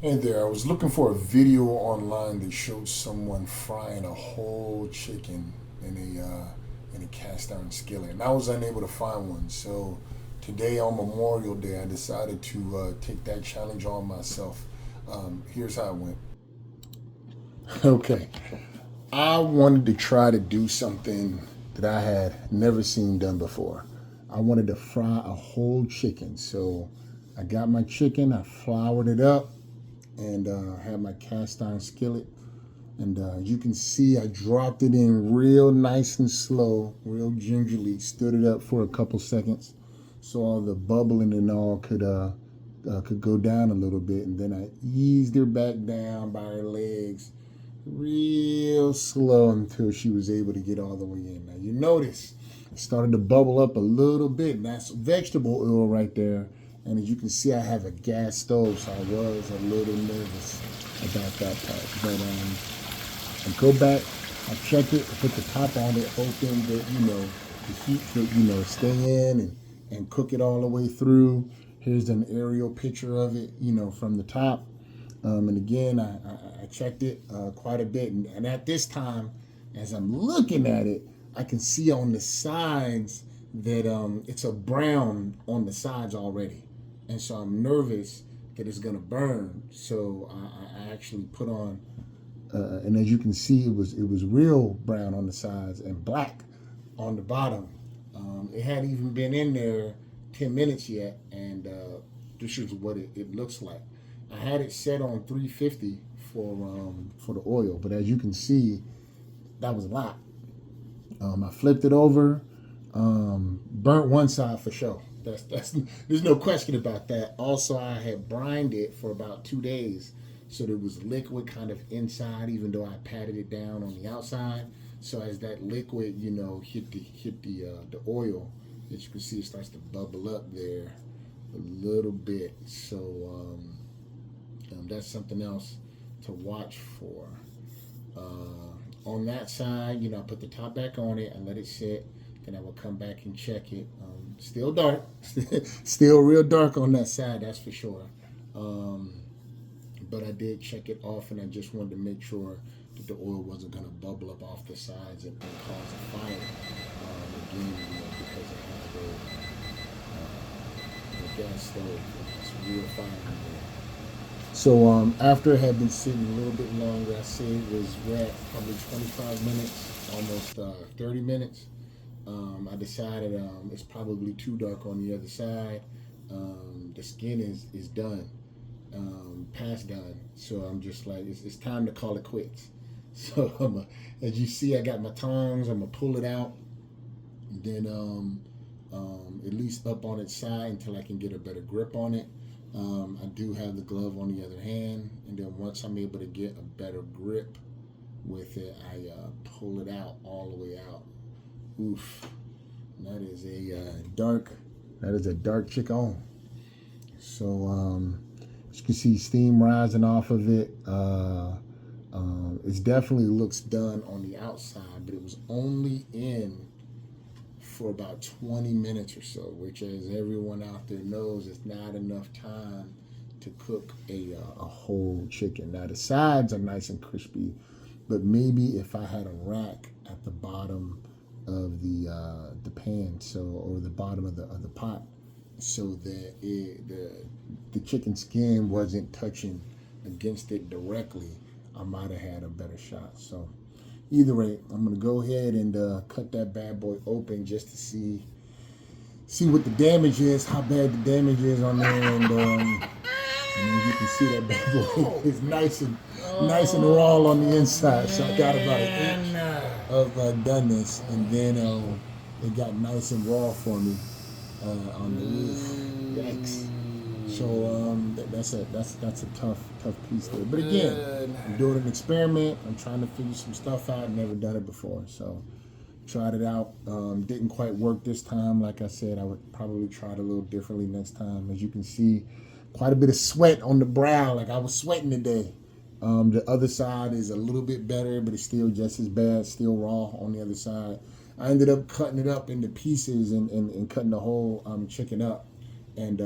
Hey there, I was looking for a video online that showed someone frying a whole chicken in a cast iron skillet, and I was unable to find one. So today on Memorial Day, I decided to take that challenge on myself. Here's how it went. Okay, I wanted to try to do something that I had never seen done before. I wanted to fry a whole chicken. So I got my chicken, I floured it up, and had my cast iron skillet. And you can see I dropped it in real nice and slow, real gingerly, stood it up for a couple seconds so all the bubbling and all could go down a little bit. And then I eased her back down by her legs real slow until she was able to get all the way in. Now you notice it started to bubble up a little bit, and that's vegetable oil right there. And as you can see, I have a gas stove, so I was a little nervous about that part. But I go back, I check it, I put the top on it, hoping that the heat could stay in and cook it all the way through. Here's an aerial picture of it, from the top. And again, I checked it quite a bit. And at this time, as I'm looking at it, I can see on the sides that it's a brown on the sides already. And so I'm nervous that it's going to burn. So I actually put on, and as you can see, it was real brown on the sides and black on the bottom. It hadn't even been in there 10 minutes yet, and this is what it looks like. I had it set on 350 for the oil, but as you can see, that was a lot. I flipped it over, burnt one side for sure. That's there's no question about that. Also, I had brined it for about 2 days, so there was liquid kind of inside, even though I patted it down on the outside. So as that liquid, hit the oil, as you can see, it starts to bubble up there a little bit. So that's something else to watch for. On that side, I put the top back on it and let it sit. Then I will come back and check it. Still dark, still real dark on that side, that's for sure. Um, but I did check it off, and I just wanted to make sure that the oil wasn't going to bubble up off the sides and cause a fire. Again, because it has the gas stove, it's real fire in there. So after it had been sitting a little bit longer, I say it was at probably 25 minutes, almost 30 minutes. I decided it's probably too dark on the other side. The skin is done, past done. So I'm just like, it's time to call it quits. So as you see, I got my tongs. I'm gonna pull it out, and then at least up on its side until I can get a better grip on it. I do have the glove on the other hand, and then once I'm able to get a better grip with it, I pull it out all the way out. Oof, that is a dark chicken. So as you can see, steam rising off of it. It definitely looks done on the outside, but it was only in for about 20 minutes or so, which, as everyone out there knows, is not enough time to cook a whole chicken. Now the sides are nice and crispy, but maybe if I had a rack at the bottom of the pan, so, or the bottom of the pot, so that the chicken skin wasn't touching against it directly, I might have had a better shot. So either way, I'm gonna go ahead and cut that bad boy open just to see what the damage is, how bad the damage is on there, and you can see that bad boy is nice and raw on the inside. So I got about an inch of doneness, and then it got nice and raw for me on the roof. Yikes! So that's a tough piece there. But again, I'm doing an experiment. I'm trying to figure some stuff out. Never done it before, so tried it out. Didn't quite work this time. Like I said, I would probably try it a little differently next time. As you can see, quite a bit of sweat on the brow. Like I was sweating today. The other side is a little bit better, but it's still just as bad. Still raw on the other side. I ended up cutting it up into pieces and cutting the whole chicken up and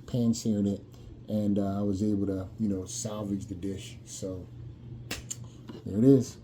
pan searing it and I was able to, salvage the dish. So there it is.